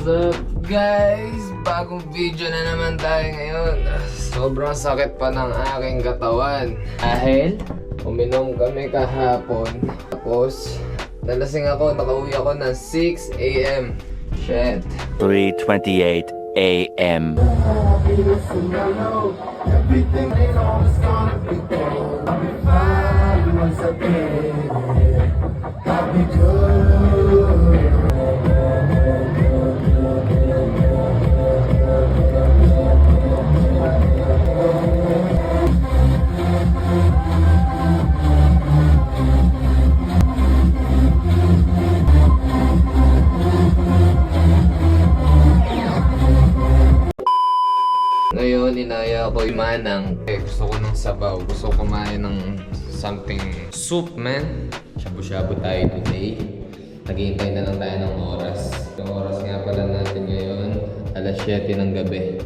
What's up guys? Bagong video na naman tayo ngayon. Sobrang sakit pa ng aking katawan dahil uminom kami kahapon. Tapos nalasing ako, nakauwi ako ng 6 AM. Shit. 3:28 AM. Ngayon, inaya ko yung manang. Gusto ko ng sabaw. Gusto ko kumain ng something soup, man. Shabu-shabu tayo today. Naghihintay na lang tayo ng oras. Yung oras nga pala natin ngayon, alas 7 ng gabi.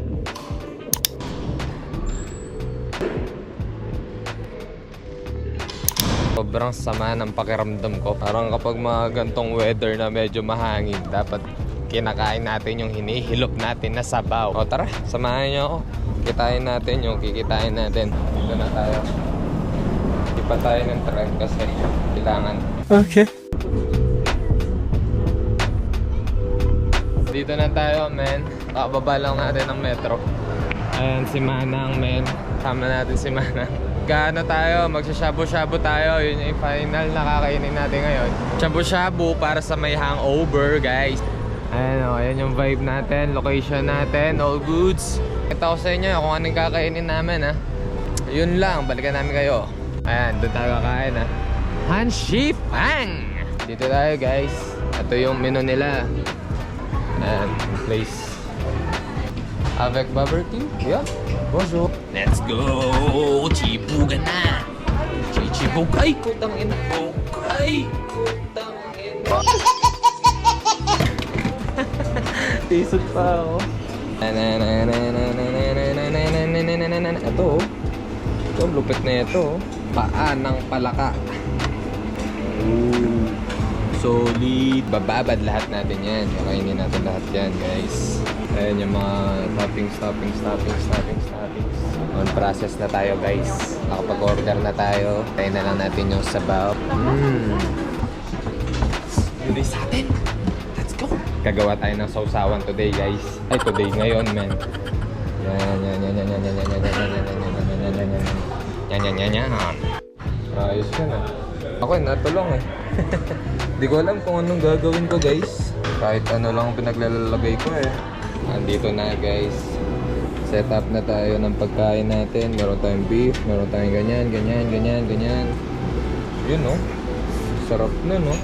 Sobrang sama ng pakiramdam ko. Parang kapag mga gantong weather na medyo mahangin, dapat kinakain natin yung hinihilop natin na sabaw. O tara, samahan niyo ako. Kikitain natin yung kikitain natin. Dito na tayo. Hindi pa tayo ng trend kasi kailangan. Okay. Dito na tayo, men. Kakababa lang natin ng metro. Ayan si Manang, men. Sama natin si Manang. Gaano tayo? Magsashabu-shabu tayo. Yun yung final na kakainin natin ngayon. Shabu-shabu para sa may hangover, guys. Ayan o, ayan yung vibe natin, location natin, all goods. Kita ko sa inyo kung anong kakainin namin, ha. Yun lang, balikan namin kayo. Ayan, doon tayo kakain, ha. Hanshi Pang! Dito tayo, guys. Ito yung menu nila. Ayan, place. Avec barbecue? Yeah. Bonjour. Let's go! Chibugan na! Chichibugay! Kutang ina! Bugay! Kutang ina! Tisod pa ako. Ito, ito, lupit na ito. Paa ng palaka. Ooh, solid. Bababad lahat natin yan. Kakainin natin lahat yan, guys. Ayan yung mga toppings. On process na tayo, guys. Nakapag-order na tayo. Tayo na lang natin yung sabaw. Yun ay sa atin. Gagawa tayo ng sausawan today, guys. Ay, today ngayon, man. Yan. Ayos yan, ah. Ako, natulong, eh. Di ko alam kung anong gagawin ko, guys. Kahit ano lang ang pinaglalagay ko, eh. Andito na, guys. Set up na tayo ng pagkain natin. Meron tayong beef, meron tayong ganyan. Yun, no? Sarap na, no?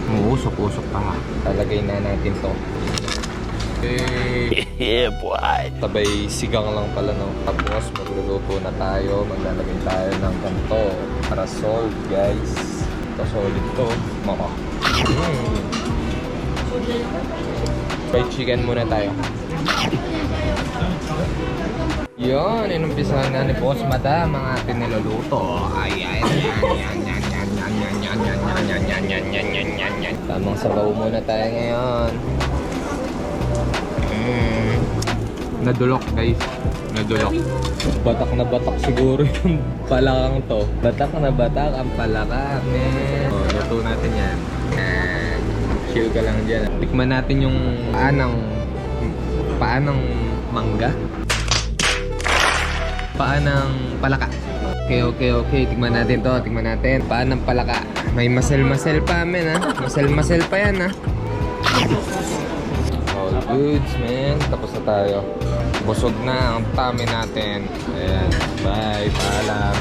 Uusok-usok pa. Talagay na natin to. Okay. Yeah, boy. Sabay sigang lang pala, no? Tapos magluluto na tayo. Maglalagay tayo ng ganito para solid, guys. Ito solid to. Maka. Fried chicken muna tayo. Yun, inumpisahan na ni Boss Madam ang ating niluluto. Yan. Tamang sabaw muna tayo ngayon. Nadulok, guys. Nadulok. Batak na batak siguro yung palakang to. Batak na batak ang palaka, man. O, luto natin yan. Chill ka lang dyan. Tikman natin yung paanang mangga. Paanang palaka. Okay. Tingnan natin to. Paanang palaka. May masel-masel pa, men, ha. Masel-masel pa yan, ha. All goods, man. Tapos na tayo. Busog na ang tummy natin. Ayan. Bye. Paalam.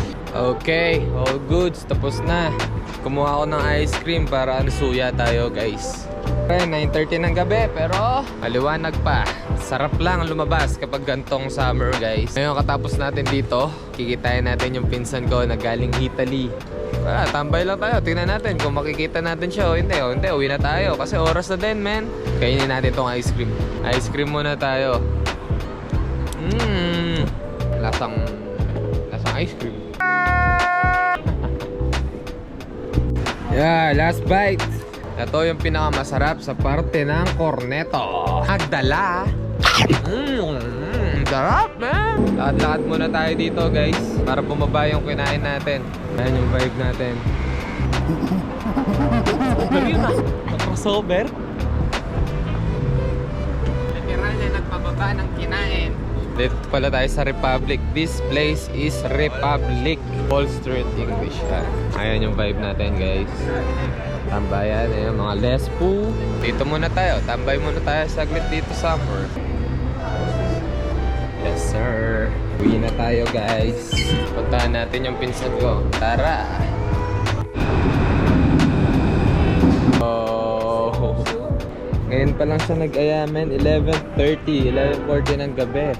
Okay. All goods. Tapos na. Kumuha ako ng ice cream para suya tayo, guys. Okay, 9:30 ng gabi, pero maliwanag pa. Sarap lang lumabas kapag gantong summer, guys. Ngayon, katapos natin dito, kikitain natin yung pinsan ko na galing Italy. Tambay lang tayo. Tingnan natin kung makikita natin siya o hindi. Uwi na tayo kasi oras na din, men. Kainin natin tong ice cream. Ice cream muna tayo. Lasang ice cream. Yeah, last bite. Ito yung pinakamasarap sa parte ng corneto. Agdala. Sarap, man. Lakad-lakad muna tayo dito, guys. Para bumaba yung kinain natin. Ayan yung vibe natin. Yun na. Crossover. Literal na nagpababa ng kinain. Dito pala tayo sa Republic. This place is Republic. Wall Street English. Ayan yung vibe natin, guys. Tambayan, ayan mga lespo. Dito muna tayo. Tambay muna tayo saglit dito summer. Yes, sir. Uwi na tayo, guys. Puntahan natin yung pinsan ko. Tara! Oh. Ngayon pa lang siya nag-ayaman. 11:30, 11:40 ng gabi.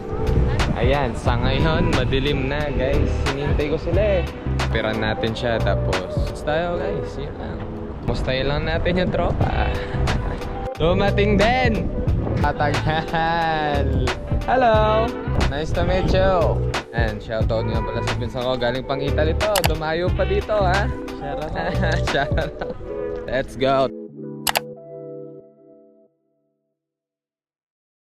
Ayan, sa ngayon, madilim na, guys. Hinintay ko sila eh. Piran natin siya, tapos tayo, guys. Yan lang. Mustahin lang natin yung tropa. Dumating din! Katagal! Hello! Nice to meet you! And shoutout nga pala sa pinsan ko. Galing pang Italy to. Dumayo pa dito, ha? Shout out. Let's go!